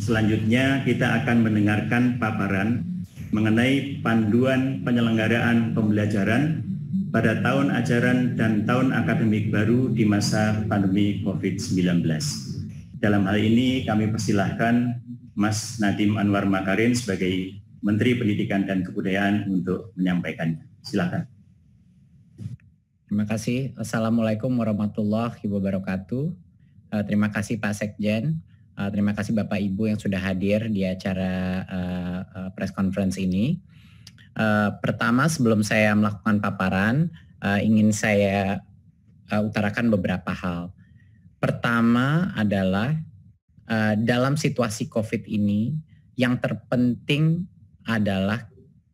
Selanjutnya kita akan mendengarkan paparan mengenai panduan penyelenggaraan pembelajaran pada tahun ajaran dan tahun akademik baru di masa pandemi COVID-19. Dalam hal ini kami persilahkan Mas Nadiem Anwar Makarim sebagai Menteri Pendidikan dan Kebudayaan untuk menyampaikannya. Silakan. Terima kasih. Assalamualaikum warahmatullahi wabarakatuh. Terima kasih Pak Sekjen. Terima kasih Bapak Ibu yang sudah hadir di acara press conference ini. Pertama, sebelum saya melakukan paparan, ingin saya utarakan beberapa hal. Pertama adalah dalam situasi COVID ini, yang terpenting adalah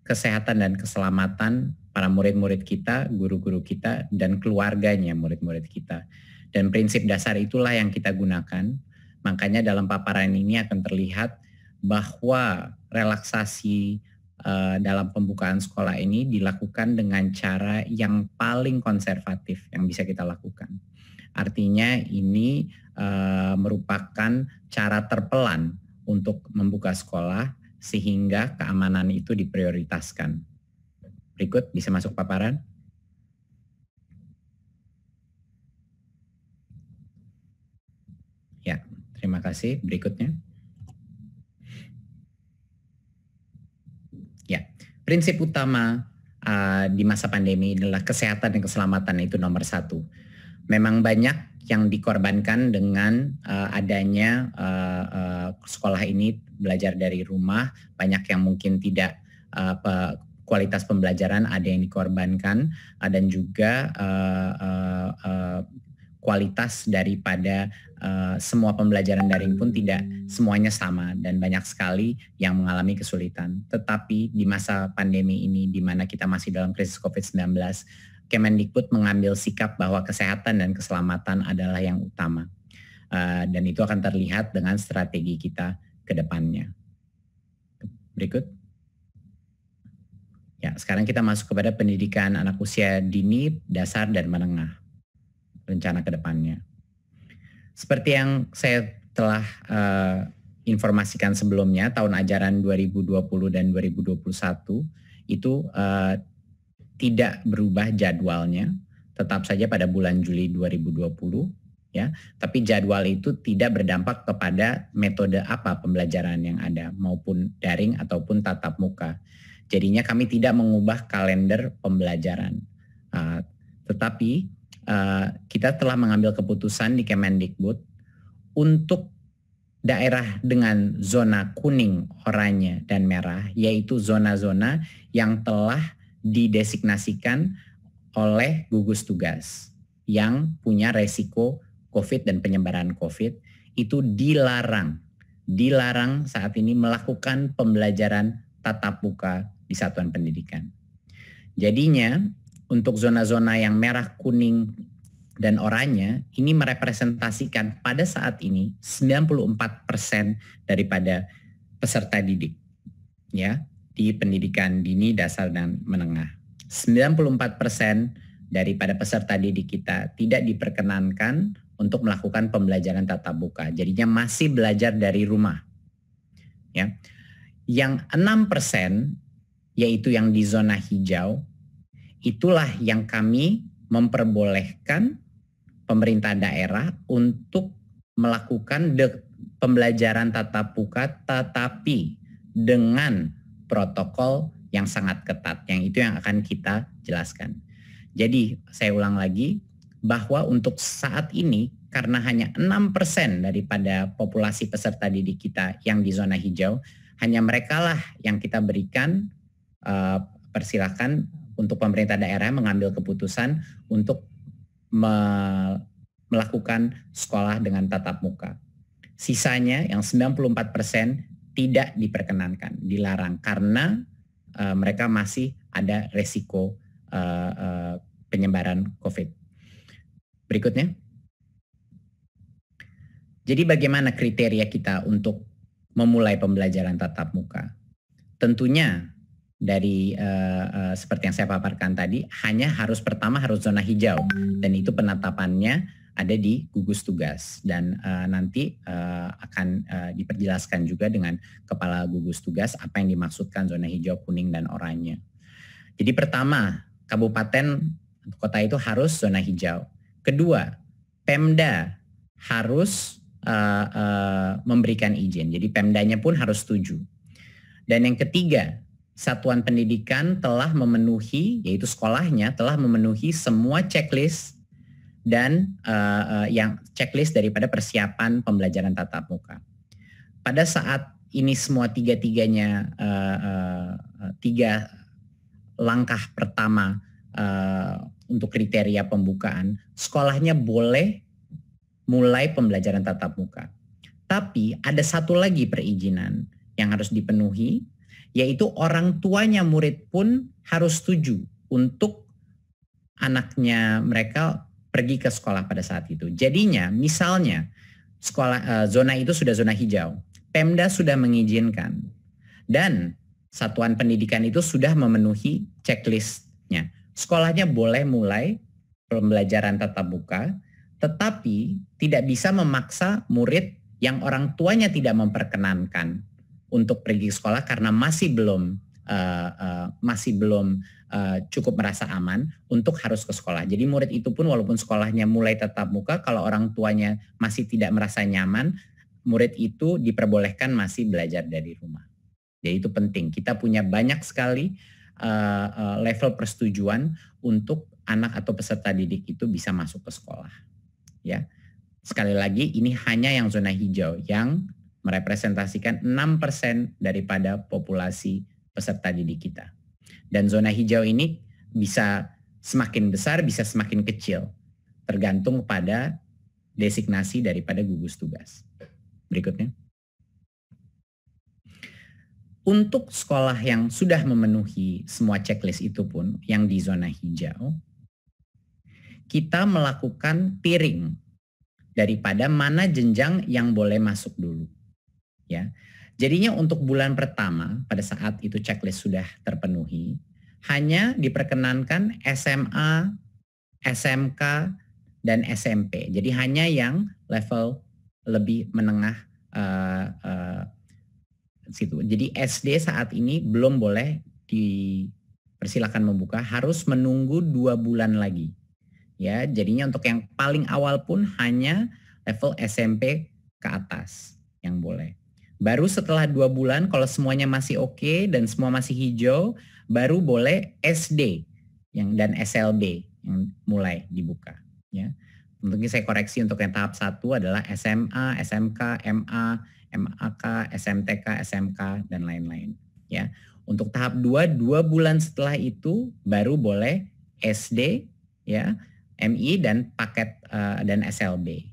kesehatan dan keselamatan para murid-murid kita, guru-guru kita, dan keluarganya murid-murid kita. Dan prinsip dasar itulah yang kita gunakan. Makanya dalam paparan ini akan terlihat bahwa relaksasi dalam pembukaan sekolah ini dilakukan dengan cara yang paling konservatif yang bisa kita lakukan. Artinya ini merupakan cara terpelan untuk membuka sekolah sehingga keamanan itu diprioritaskan. Berikut bisa masuk paparan. Ya, terima kasih. Berikutnya. Ya, prinsip utama di masa pandemi adalah kesehatan dan keselamatan, itu nomor satu. Memang banyak yang dikorbankan dengan adanya sekolah ini belajar dari rumah, banyak yang mungkin tidak kualitas pembelajaran ada yang dikorbankan, dan juga kualitas daripada semua pembelajaran daring pun tidak semuanya sama dan banyak sekali yang mengalami kesulitan. Tetapi di masa pandemi ini di mana kita masih dalam krisis COVID-19, Kemendikbud mengambil sikap bahwa kesehatan dan keselamatan adalah yang utama. Dan itu akan terlihat dengan strategi kita ke depannya. Berikut. Ya, sekarang kita masuk kepada pendidikan anak usia dini, dasar, dan menengah. Rencana ke depannya. Seperti yang saya telah informasikan sebelumnya, tahun ajaran 2020 dan 2021 itu tidak berubah jadwalnya, tetap saja pada bulan Juli 2020, ya. Tapi jadwal itu tidak berdampak kepada metode apa pembelajaran yang ada, maupun daring ataupun tatap muka. Jadinya kami tidak mengubah kalender pembelajaran, tetapi kita telah mengambil keputusan di Kemendikbud untuk daerah dengan zona kuning, oranye, dan merah, yaitu zona-zona yang telah didesignasikan oleh gugus tugas yang punya resiko COVID dan penyebaran COVID, itu dilarang saat ini melakukan pembelajaran tatap muka di satuan pendidikan. Jadinya untuk zona-zona yang merah, kuning, dan oranye ini merepresentasikan pada saat ini 94% daripada peserta didik, ya, di pendidikan dini, dasar, dan menengah. 94% daripada peserta didik kita tidak diperkenankan untuk melakukan pembelajaran tatap muka. Jadinya masih belajar dari rumah. Ya. Yang 6% yaitu yang di zona hijau, itulah yang kami memperbolehkan pemerintah daerah untuk melakukan pembelajaran tatap muka tetapi dengan protokol yang sangat ketat, yang itu yang akan kita jelaskan. Jadi saya ulang lagi bahwa untuk saat ini karena hanya 6% daripada populasi peserta didik kita yang di zona hijau, hanya merekalah yang kita berikan persilakan untuk pemerintah daerah mengambil keputusan untuk melakukan sekolah dengan tatap muka. Sisanya yang 94% tidak diperkenankan, dilarang karena mereka masih ada resiko penyebaran COVID. Berikutnya. Jadi bagaimana kriteria kita untuk memulai pembelajaran tatap muka? Tentunya dari seperti yang saya paparkan tadi, hanya pertama harus zona hijau dan itu penetapannya ada di gugus tugas dan nanti akan diperjelaskan juga dengan kepala gugus tugas apa yang dimaksudkan zona hijau, kuning, dan oranye. Jadi pertama, kabupaten kota itu harus zona hijau. Kedua, Pemda harus memberikan izin. Jadi Pemdanya pun harus setuju. Dan yang ketiga, satuan pendidikan telah memenuhi, yaitu sekolahnya telah memenuhi semua checklist dan yang checklist daripada persiapan pembelajaran tatap muka. Pada saat ini semua tiga langkah pertama untuk kriteria pembukaan, sekolahnya boleh mulai pembelajaran tatap muka. Tapi ada satu lagi perizinan yang harus dipenuhi, yaitu orang tuanya murid pun harus setuju untuk anaknya mereka pergi ke sekolah pada saat itu. Jadinya misalnya zona itu sudah zona hijau, Pemda sudah mengizinkan dan satuan pendidikan itu sudah memenuhi checklistnya. Sekolahnya boleh mulai pembelajaran tatap muka, tetapi tidak bisa memaksa murid yang orang tuanya tidak memperkenankan untuk pergi ke sekolah karena masih belum cukup merasa aman untuk harus ke sekolah. Jadi murid itu pun walaupun sekolahnya mulai tatap muka, kalau orang tuanya masih tidak merasa nyaman, murid itu diperbolehkan masih belajar dari rumah. Jadi itu penting. Kita punya banyak sekali level persetujuan untuk anak atau peserta didik itu bisa masuk ke sekolah. Ya, sekali lagi ini hanya yang zona hijau yang merepresentasikan 6% daripada populasi peserta didik kita. Dan zona hijau ini bisa semakin besar, bisa semakin kecil, tergantung pada designasi daripada gugus tugas. Berikutnya. Untuk sekolah yang sudah memenuhi semua checklist itu pun, yang di zona hijau, kita melakukan tiering daripada mana jenjang yang boleh masuk dulu. Ya. Jadinya untuk bulan pertama pada saat itu checklist sudah terpenuhi, hanya diperkenankan SMA, SMK, dan SMP. Jadi hanya yang level lebih menengah situ. Jadi SD saat ini belum boleh dipersilakan membuka, harus menunggu 2 bulan lagi. Ya, jadinya untuk yang paling awal pun hanya level SMP ke atas yang boleh. Baru setelah 2 bulan kalau semuanya masih oke dan semua masih hijau, baru boleh SD dan SLB yang mulai dibuka. Ya. Mungkin saya koreksi untuk yang tahap 1 adalah SMA, SMK, MA, MAK, SMTK, SMK, dan lain-lain. Ya. Untuk tahap 2 bulan setelah itu baru boleh SD, ya, MI dan paket dan SLB.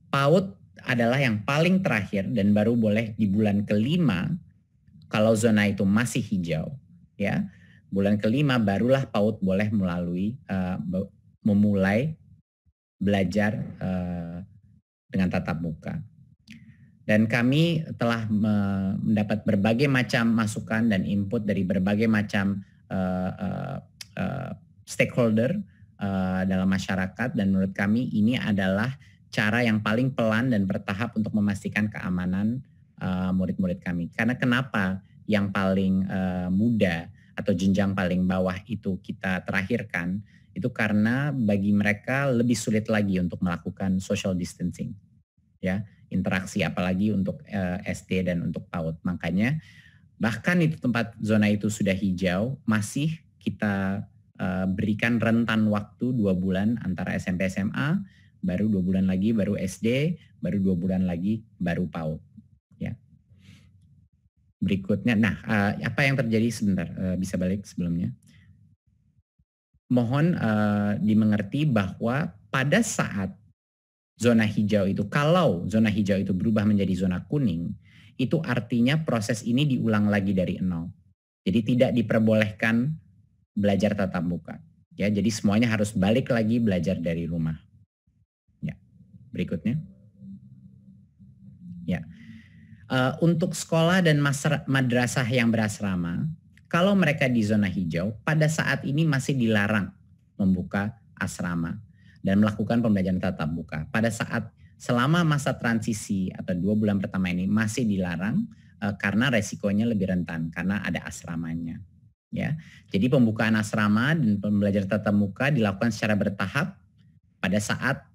PAUD adalah yang paling terakhir dan baru boleh di bulan ke-5 kalau zona itu masih hijau, ya. Bulan ke-5 barulah PAUD boleh memulai belajar dengan tatap muka. Dan kami telah mendapat berbagai macam masukan dan input dari berbagai macam stakeholder dalam masyarakat, dan menurut kami ini adalah cara yang paling pelan dan bertahap untuk memastikan keamanan murid-murid kami. Karena kenapa yang paling muda atau jenjang paling bawah itu kita terakhirkan, itu karena bagi mereka lebih sulit lagi untuk melakukan social distancing, ya, interaksi, apalagi untuk SD dan untuk PAUD. Makanya bahkan itu tempat zona itu sudah hijau, masih kita berikan rentan waktu 2 bulan antara SMP SMA, baru 2 bulan lagi baru SD, baru 2 bulan lagi baru PAUD. Ya. Berikutnya, nah apa yang terjadi sebentar, bisa balik sebelumnya. Mohon dimengerti bahwa pada saat zona hijau itu, kalau zona hijau itu berubah menjadi zona kuning, itu artinya proses ini diulang lagi dari nol. Jadi tidak diperbolehkan belajar tatap muka. Ya, jadi semuanya harus balik lagi belajar dari rumah. Ya, berikutnya. Ya, untuk sekolah dan madrasah yang berasrama, kalau mereka di zona hijau, pada saat ini masih dilarang membuka asrama. dan melakukan pembelajaran tatap muka. Pada saat selama masa transisi atau 2 bulan pertama ini masih dilarang karena resikonya lebih rentan karena ada asramanya. Ya, jadi pembukaan asrama dan pembelajaran tatap muka dilakukan secara bertahap pada saat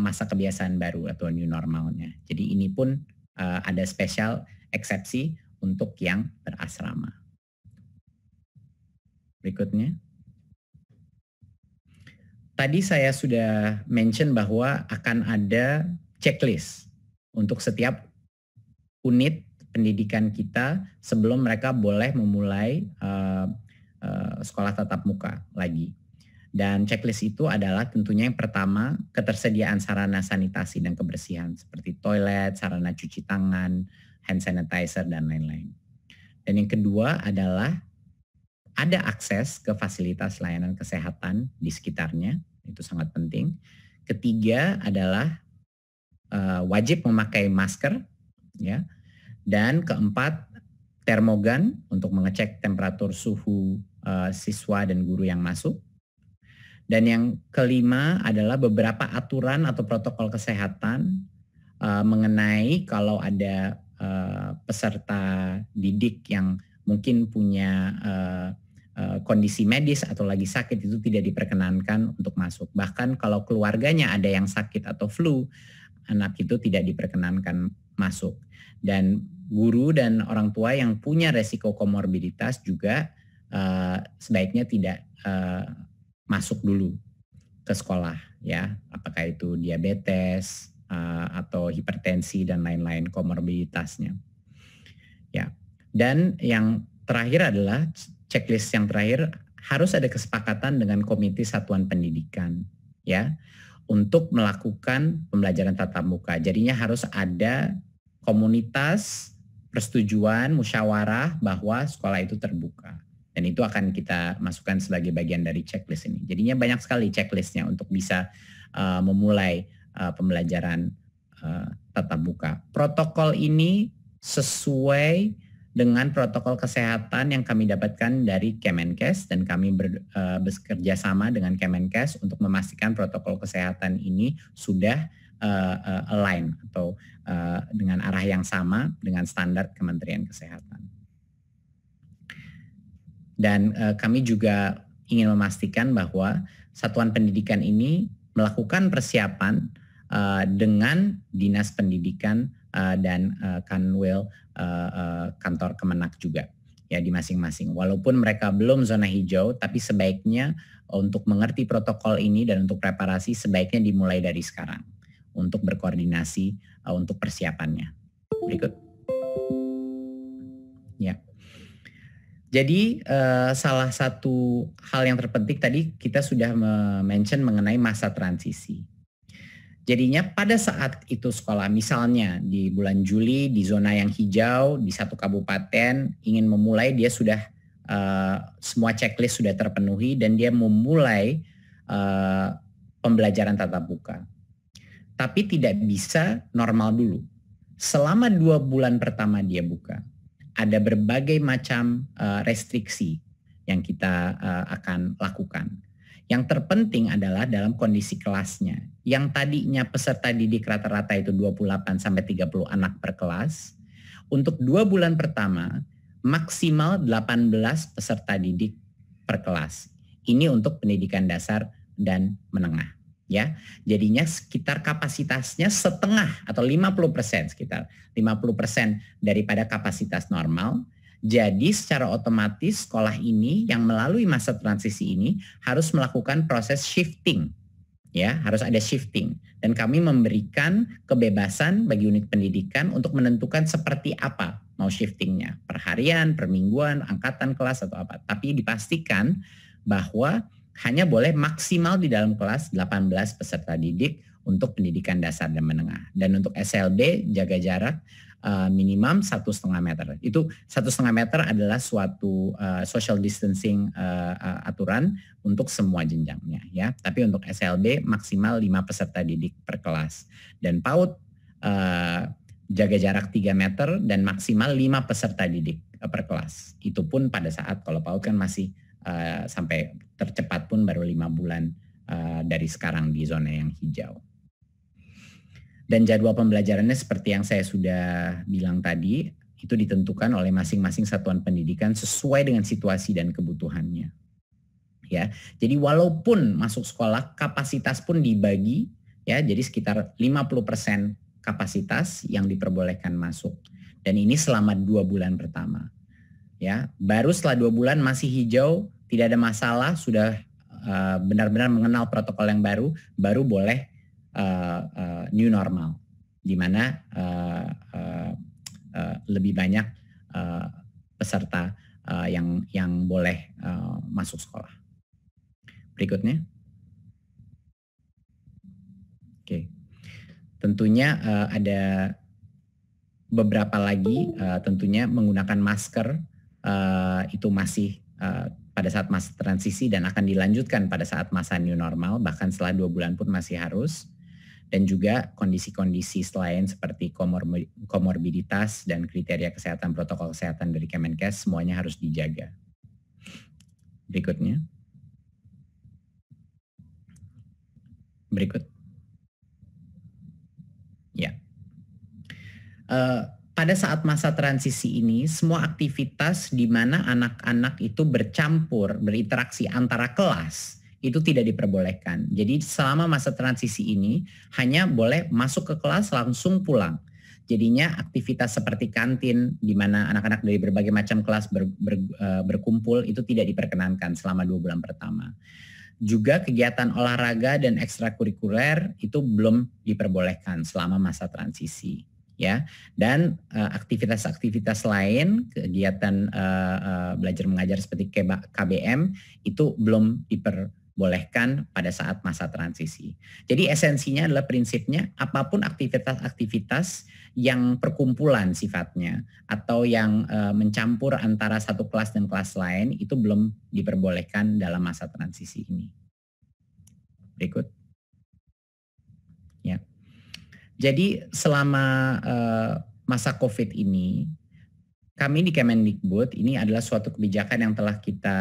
masa kebiasaan baru atau new normalnya. Jadi ini pun ada spesial eksepsi untuk yang berasrama. Berikutnya. Tadi saya sudah mention bahwa akan ada checklist untuk setiap unit pendidikan kita sebelum mereka boleh memulai sekolah tatap muka lagi. Dan checklist itu adalah tentunya yang pertama, ketersediaan sarana sanitasi dan kebersihan seperti toilet, sarana cuci tangan, hand sanitizer, dan lain-lain. Dan yang kedua adalah ada akses ke fasilitas layanan kesehatan di sekitarnya, itu sangat penting. Ketiga adalah wajib memakai masker, ya. Dan keempat, termogan untuk mengecek temperatur suhu siswa dan guru yang masuk. Dan yang kelima adalah beberapa aturan atau protokol kesehatan mengenai kalau ada peserta didik yang mungkin punya kondisi medis atau lagi sakit, itu tidak diperkenankan untuk masuk. Bahkan kalau keluarganya ada yang sakit atau flu, anak itu tidak diperkenankan masuk. Dan guru dan orang tua yang punya resiko komorbiditas juga sebaiknya tidak masuk dulu ke sekolah, ya, apakah itu diabetes atau hipertensi dan lain-lain komorbiditasnya, ya. Dan yang terakhir adalah checklist yang terakhir, harus ada kesepakatan dengan Komite Satuan Pendidikan, ya, untuk melakukan pembelajaran tatap muka. Jadinya harus ada komunitas persetujuan musyawarah bahwa sekolah itu terbuka. Dan itu akan kita masukkan sebagai bagian dari checklist ini. Jadinya banyak sekali checklistnya untuk bisa memulai pembelajaran tatap muka. Protokol ini sesuai dengan protokol kesehatan yang kami dapatkan dari Kemenkes, dan kami bekerja sama dengan Kemenkes untuk memastikan protokol kesehatan ini sudah align atau dengan arah yang sama dengan standar Kementerian Kesehatan. Dan kami juga ingin memastikan bahwa satuan pendidikan ini melakukan persiapan dengan Dinas Pendidikan dan Kanwil kantor Kemenak juga, ya, di masing-masing. Walaupun mereka belum zona hijau, tapi sebaiknya untuk mengerti protokol ini dan untuk preparasi sebaiknya dimulai dari sekarang untuk berkoordinasi untuk persiapannya. Berikut. Ya. Jadi salah satu hal yang terpenting tadi kita sudah mention mengenai masa transisi. Jadinya pada saat itu sekolah, misalnya di bulan Juli di zona yang hijau di satu kabupaten ingin memulai, dia sudah semua checklist sudah terpenuhi dan dia memulai pembelajaran tatap muka. Tapi tidak bisa normal dulu. Selama 2 bulan pertama dia buka, ada berbagai macam restriksi yang kita akan lakukan. Yang terpenting adalah dalam kondisi kelasnya. Yang tadinya peserta didik rata-rata itu 28 sampai 30 anak per kelas, untuk 2 bulan pertama maksimal 18 peserta didik per kelas. Ini untuk pendidikan dasar dan menengah, ya. Jadinya sekitar kapasitasnya setengah atau 50%, sekitar 50% daripada kapasitas normal. Jadi secara otomatis sekolah ini yang melalui masa transisi ini harus melakukan proses shifting, ya, harus ada shifting. Dan kami memberikan kebebasan bagi unit pendidikan untuk menentukan seperti apa mau shiftingnya, per harian, per mingguan, angkatan kelas atau apa. Tapi dipastikan bahwa hanya boleh maksimal di dalam kelas 18 peserta didik untuk pendidikan dasar dan menengah. Dan untuk SLB jaga jarak minimum 1,5 meter. Itu 1,5 meter adalah suatu social distancing aturan untuk semua jenjangnya, ya. Tapi untuk SLB maksimal 5 peserta didik per kelas. Dan PAUD jaga jarak 3 meter dan maksimal 5 peserta didik per kelas. Itu pun pada saat kalau PAUD kan masih sampai tercepat pun baru 5 bulan dari sekarang di zona yang hijau. Dan jadwal pembelajarannya seperti yang saya sudah bilang tadi, itu ditentukan oleh masing-masing satuan pendidikan sesuai dengan situasi dan kebutuhannya. Ya, jadi walaupun masuk sekolah kapasitas pun dibagi, ya, jadi sekitar 50% kapasitas yang diperbolehkan masuk. Dan ini selama 2 bulan pertama. Ya, baru setelah 2 bulan masih hijau, tidak ada masalah, sudah benar-benar mengenal protokol yang baru boleh new normal, di mana lebih banyak peserta yang boleh masuk sekolah. Berikutnya. Oke. Tentunya ada beberapa lagi, tentunya menggunakan masker itu masih pada saat masa transisi dan akan dilanjutkan pada saat masa new normal, bahkan setelah 2 bulan pun masih harus. Dan juga kondisi-kondisi selain seperti komorbiditas dan kriteria kesehatan, protokol kesehatan dari Kemenkes semuanya harus dijaga. Berikutnya. Berikut. Ya. Pada saat masa transisi ini, semua aktivitas di mana anak-anak itu bercampur, berinteraksi antara kelas, itu tidak diperbolehkan. Jadi selama masa transisi ini, hanya boleh masuk ke kelas langsung pulang. Jadinya aktivitas seperti kantin, di mana anak-anak dari berbagai macam kelas berkumpul, itu tidak diperkenankan selama 2 bulan pertama. Juga kegiatan olahraga dan ekstrakurikuler itu belum diperbolehkan selama masa transisi. Ya, dan aktivitas-aktivitas lain, kegiatan belajar mengajar seperti KBM itu belum diperbolehkan pada saat masa transisi. Jadi esensinya adalah prinsipnya apapun aktivitas-aktivitas yang perkumpulan sifatnya atau yang mencampur antara satu kelas dan kelas lain itu belum diperbolehkan dalam masa transisi ini. Berikut. Ya. Jadi selama masa COVID ini, kami di Kemendikbud ini adalah suatu kebijakan yang telah kita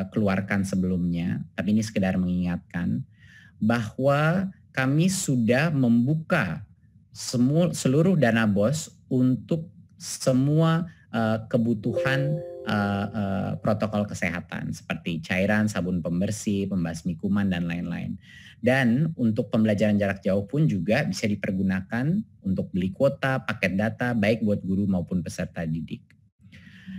keluarkan sebelumnya, tapi ini sekedar mengingatkan bahwa kami sudah membuka seluruh dana BOS untuk semua kebutuhan protokol kesehatan seperti cairan, sabun pembersih, pembasmi kuman, dan lain-lain. Dan untuk pembelajaran jarak jauh pun juga bisa dipergunakan untuk beli kuota, paket data, baik buat guru maupun peserta didik.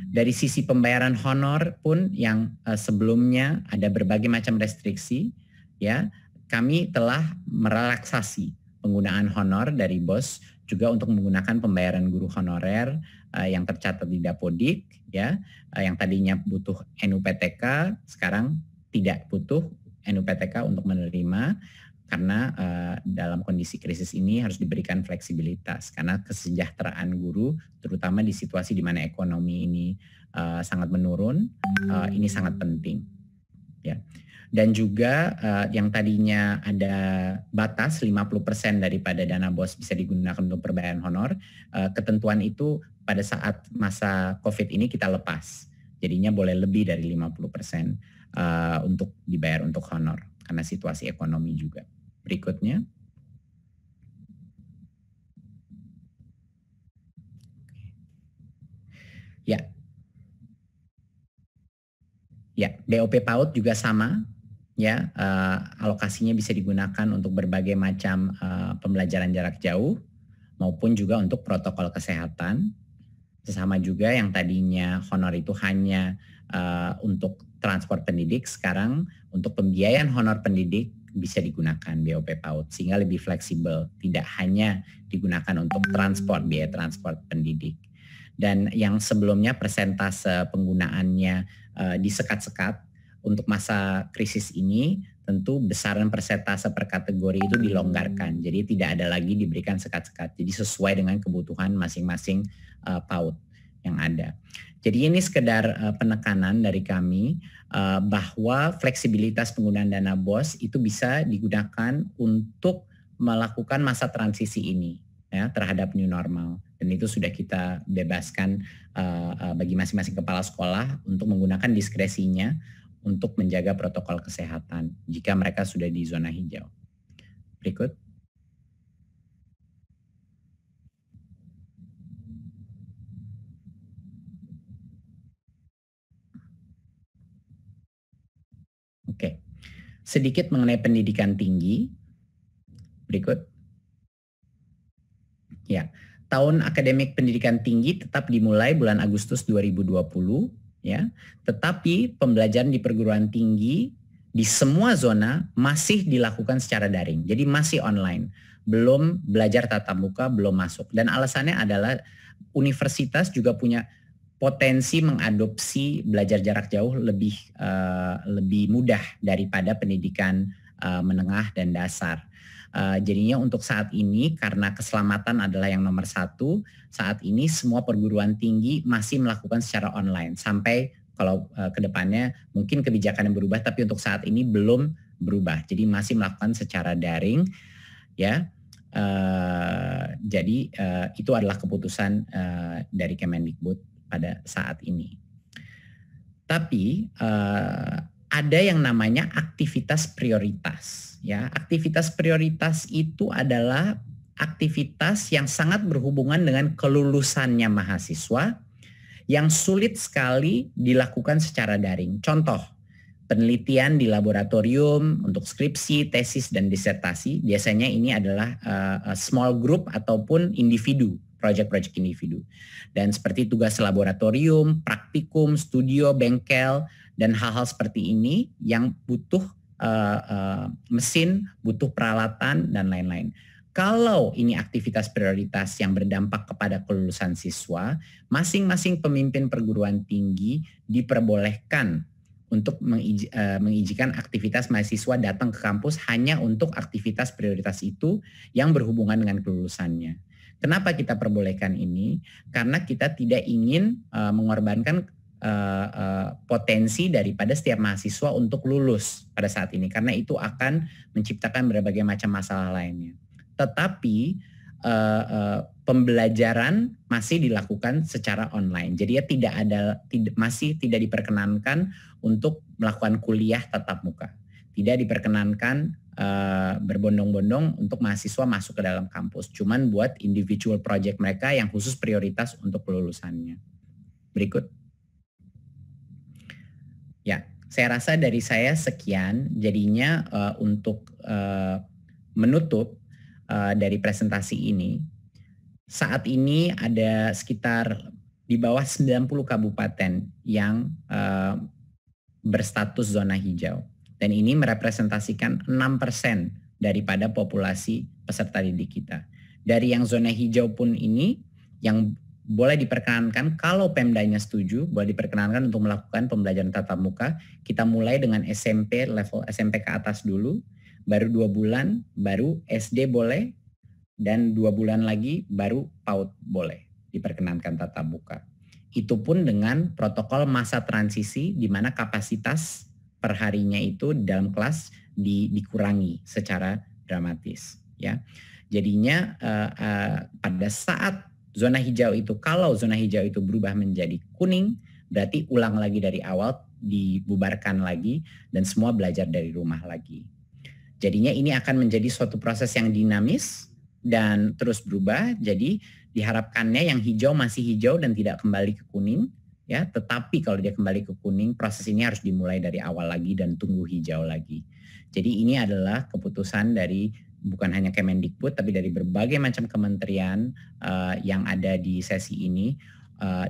Dari sisi pembayaran honor pun yang sebelumnya ada berbagai macam restriksi, ya, kami telah merelaksasi penggunaan honor dari BOS juga untuk menggunakan pembayaran guru honorer yang tercatat di Dapodik, ya, yang tadinya butuh NUPTK sekarang tidak butuh NUPTK untuk menerima karena dalam kondisi krisis ini harus diberikan fleksibilitas karena kesejahteraan guru terutama di situasi di mana ekonomi ini sangat menurun, ini sangat penting, ya. Dan juga yang tadinya ada batas 50% daripada dana BOS bisa digunakan untuk pembayaran honor, ketentuan itu pada saat masa COVID ini kita lepas. Jadinya boleh lebih dari 50% untuk dibayar untuk honor karena situasi ekonomi juga. Berikutnya. Ya. Ya, BOP PAUD juga sama. Ya, alokasinya bisa digunakan untuk berbagai macam pembelajaran jarak jauh maupun juga untuk protokol kesehatan. Sama juga yang tadinya honor itu hanya untuk transport pendidik, sekarang untuk pembiayaan honor pendidik bisa digunakan BOP PAUD sehingga lebih fleksibel, tidak hanya digunakan untuk transport, biaya transport pendidik. Dan yang sebelumnya persentase penggunaannya disekat-sekat, untuk masa krisis ini tentu besaran persentase per kategori itu dilonggarkan. Jadi tidak ada lagi diberikan sekat-sekat. Jadi sesuai dengan kebutuhan masing-masing PAUD yang ada. Jadi ini sekedar penekanan dari kami bahwa fleksibilitas penggunaan dana BOS itu bisa digunakan untuk melakukan masa transisi ini, ya, terhadap new normal. Dan itu sudah kita bebaskan bagi masing-masing kepala sekolah untuk menggunakan diskresinya untuk menjaga protokol kesehatan jika mereka sudah di zona hijau. Berikut. Oke, sedikit mengenai pendidikan tinggi. Berikut. Ya, tahun akademik pendidikan tinggi tetap dimulai bulan Agustus 2020, ya. Tetapi pembelajaran di perguruan tinggi di semua zona masih dilakukan secara daring. Jadi masih online. Belum belajar tatap muka, belum masuk. Dan alasannya adalah universitas juga punya potensi mengadopsi belajar jarak jauh lebih mudah daripada pendidikan menengah dan dasar. Jadinya untuk saat ini karena keselamatan adalah yang nomor satu, saat ini semua perguruan tinggi masih melakukan secara online sampai kalau ke depannya mungkin kebijakan yang berubah, tapi untuk saat ini belum berubah. Jadi masih melakukan secara daring, ya. Jadi itu adalah keputusan dari Kemendikbud pada saat ini. Tapi ada yang namanya aktivitas prioritas. Ya, aktivitas prioritas itu adalah aktivitas yang sangat berhubungan dengan kelulusannya mahasiswa yang sulit sekali dilakukan secara daring. Contoh, penelitian di laboratorium untuk skripsi, tesis, dan disertasi. Biasanya ini adalah small group ataupun individu, project-project individu. Dan seperti tugas laboratorium, praktikum, studio, bengkel, dan hal-hal seperti ini yang butuh mesin, butuh peralatan, dan lain-lain. Kalau ini aktivitas prioritas yang berdampak kepada kelulusan siswa, masing-masing pemimpin perguruan tinggi diperbolehkan untuk mengizinkan aktivitas mahasiswa datang ke kampus hanya untuk aktivitas prioritas itu yang berhubungan dengan kelulusannya. Kenapa kita perbolehkan ini? Karena kita tidak ingin mengorbankan potensi daripada setiap mahasiswa untuk lulus pada saat ini, karena itu akan menciptakan berbagai macam masalah lainnya. Tetapi pembelajaran masih dilakukan secara online, jadi masih tidak diperkenankan untuk melakukan kuliah tatap muka, tidak diperkenankan berbondong-bondong untuk mahasiswa masuk ke dalam kampus, cuman buat individual project mereka yang khusus prioritas untuk kelulusannya. Berikut. Ya, saya rasa dari saya sekian. Jadinya untuk menutup dari presentasi ini, saat ini ada sekitar di bawah 90 kabupaten yang berstatus zona hijau. Dan ini merepresentasikan 6% daripada populasi peserta didik kita. Dari yang zona hijau pun ini, yang boleh diperkenankan kalau Pemdanya setuju, boleh diperkenankan untuk melakukan pembelajaran tatap muka. Kita mulai dengan SMP, level SMP ke atas dulu, baru 2 bulan, baru SD boleh, dan 2 bulan lagi baru PAUD boleh diperkenankan tatap muka. Itu pun dengan protokol masa transisi di mana kapasitas perharinya itu dalam kelas dikurangi secara dramatis. Ya, jadinya pada saat zona hijau itu, kalau zona hijau itu berubah menjadi kuning, berarti ulang lagi dari awal, dibubarkan lagi, dan semua belajar dari rumah lagi. Jadinya ini akan menjadi suatu proses yang dinamis dan terus berubah. Jadi diharapkannya yang hijau masih hijau dan tidak kembali ke kuning, ya. Tetapi kalau dia kembali ke kuning, proses ini harus dimulai dari awal lagi dan tunggu hijau lagi. Jadi ini adalah keputusan dari bukan hanya Kemendikbud, tapi dari berbagai macam kementerian yang ada di sesi ini.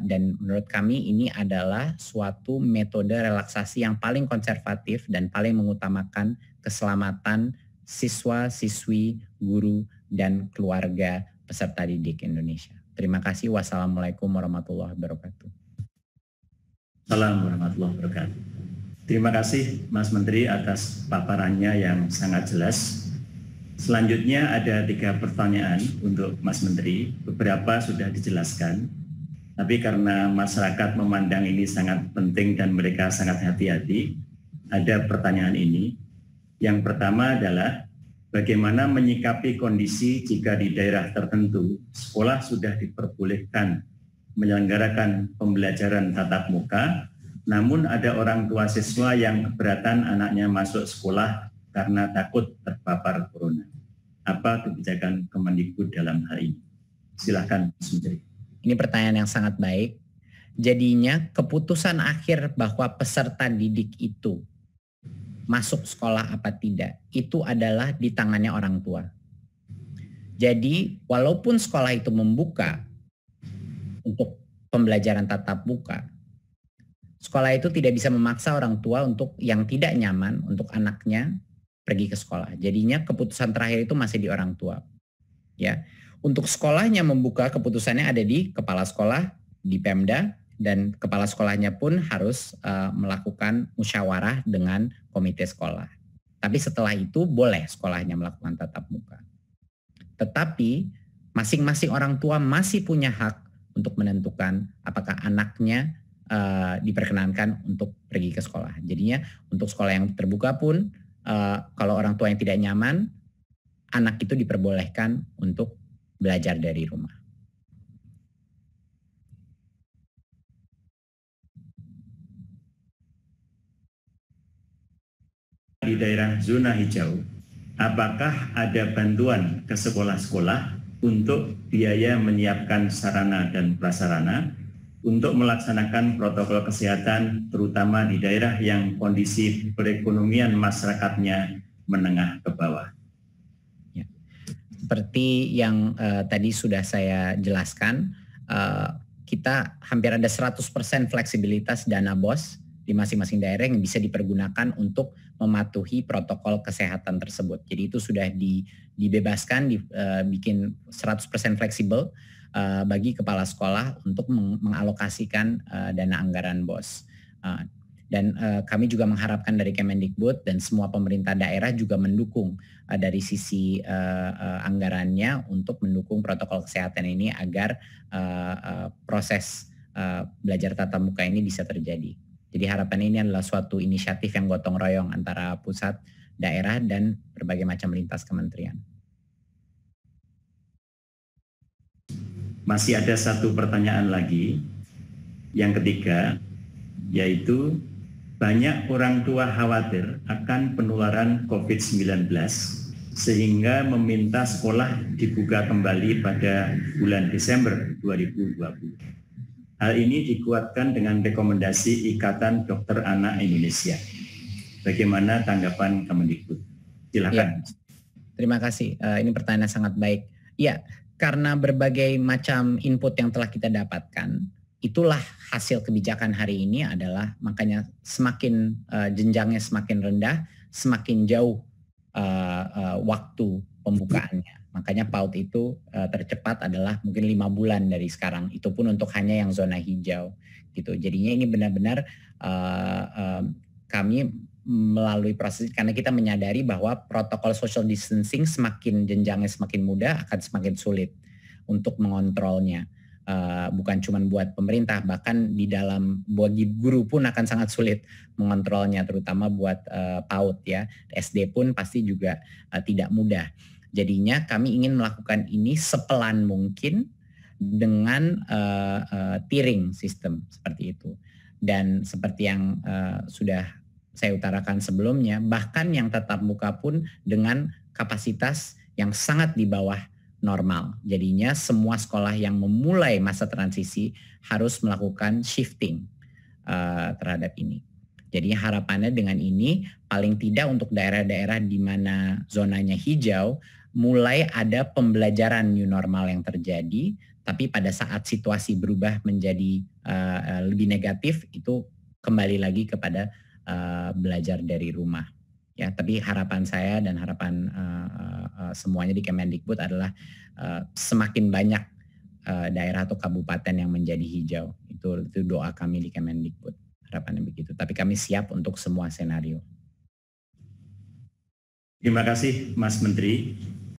Dan menurut kami ini adalah suatu metode relaksasi yang paling konservatif dan paling mengutamakan keselamatan siswa, siswi, guru, dan keluarga peserta didik Indonesia. Terima kasih. Wassalamualaikum warahmatullahi wabarakatuh. Assalamualaikum warahmatullahi wabarakatuh. Terima kasih Mas Menteri atas paparannya yang sangat jelas. Selanjutnya ada 3 pertanyaan untuk Mas Menteri. Beberapa sudah dijelaskan, tapi karena masyarakat memandang ini sangat penting dan mereka sangat hati-hati, ada pertanyaan ini. Yang pertama adalah bagaimana menyikapi kondisi jika di daerah tertentu sekolah sudah diperbolehkan menyelenggarakan pembelajaran tatap muka, Namun ada orang tua siswa yang keberatan anaknya masuk sekolah karena takut terpapar corona. Apa kebijakan Kemendikbud dalam hal ini? Silakan, Mas Menteri. Ini pertanyaan yang sangat baik. Jadinya keputusan akhir bahwa peserta didik itu masuk sekolah apa tidak, itu adalah di tangannya orang tua. Jadi walaupun sekolah itu membuka untuk pembelajaran tatap muka, sekolah itu tidak bisa memaksa orang tua untuk yang tidak nyaman untuk anaknya pergi ke sekolah. Jadinya keputusan terakhir itu masih di orang tua. Ya, untuk sekolahnya membuka, keputusannya ada di kepala sekolah, di Pemda, dan kepala sekolahnya pun harus melakukan musyawarah dengan komite sekolah. Tapi setelah itu boleh sekolahnya melakukan tatap muka. Tetapi masing-masing orang tua masih punya hak untuk menentukan apakah anaknya diperkenankan untuk pergi ke sekolah. Jadinya untuk sekolah yang terbuka pun kalau orang tua yang tidak nyaman, anak itu diperbolehkan untuk belajar dari rumah. Di daerah zona hijau, apakah ada bantuan ke sekolah-sekolah untuk biaya menyiapkan sarana dan prasarana untuk melaksanakan protokol kesehatan, terutama di daerah yang kondisi perekonomian masyarakatnya menengah ke bawah? Ya. Seperti yang tadi sudah saya jelaskan, kita hampir ada 100% fleksibilitas dana BOS di masing-masing daerah yang bisa dipergunakan untuk mematuhi protokol kesehatan tersebut. Jadi itu sudah dibebaskan, dibikin 100% fleksibel bagi kepala sekolah untuk mengalokasikan dana anggaran BOS. Dan kami juga mengharapkan dari Kemendikbud dan semua pemerintah daerah juga mendukung dari sisi anggarannya untuk mendukung protokol kesehatan ini agar proses belajar tatap muka ini bisa terjadi. Jadi harapan ini adalah suatu inisiatif yang gotong royong antara pusat, daerah, dan berbagai macam lintas kementerian. Masih ada satu pertanyaan lagi, yang ketiga, yaitu banyak orang tua khawatir akan penularan COVID-19 sehingga meminta sekolah dibuka kembali pada bulan Desember 2020. Hal ini dikuatkan dengan rekomendasi Ikatan Dokter Anak Indonesia. Bagaimana tanggapan Kemendikbud? Silakan. Ya, terima kasih. Ini pertanyaan sangat baik. Ya, karena berbagai macam input yang telah kita dapatkan, itulah hasil kebijakan hari ini adalah makanya semakin jenjangnya semakin rendah, semakin jauh waktu pembukaannya. Makanya PAUD itu tercepat adalah mungkin 5 bulan dari sekarang. Itu pun untuk hanya yang zona hijau gitu. Jadinya ini benar-benar kami melalui proses karena kita menyadari bahwa protokol social distancing semakin jenjangnya semakin mudah akan semakin sulit untuk mengontrolnya. Bukan cuma buat pemerintah, bahkan di dalam bagi guru pun akan sangat sulit mengontrolnya, terutama buat PAUD ya. SD pun pasti juga tidak mudah. Jadinya kami ingin melakukan ini sepelan mungkin dengan tiering sistem seperti itu. Dan seperti yang sudah saya utarakan sebelumnya, bahkan yang tatap muka pun dengan kapasitas yang sangat di bawah normal. Jadinya semua sekolah yang memulai masa transisi harus melakukan shifting terhadap ini. Jadi harapannya dengan ini paling tidak untuk daerah-daerah di mana zonanya hijau mulai ada pembelajaran new normal yang terjadi, tapi pada saat situasi berubah menjadi lebih negatif itu kembali lagi kepada belajar dari rumah. Ya, tapi harapan saya dan harapan semuanya di Kemendikbud adalah semakin banyak daerah atau kabupaten yang menjadi hijau. Itu doa kami di Kemendikbud. Harapannya begitu. Tapi kami siap untuk semua senario. Terima kasih, Mas Menteri.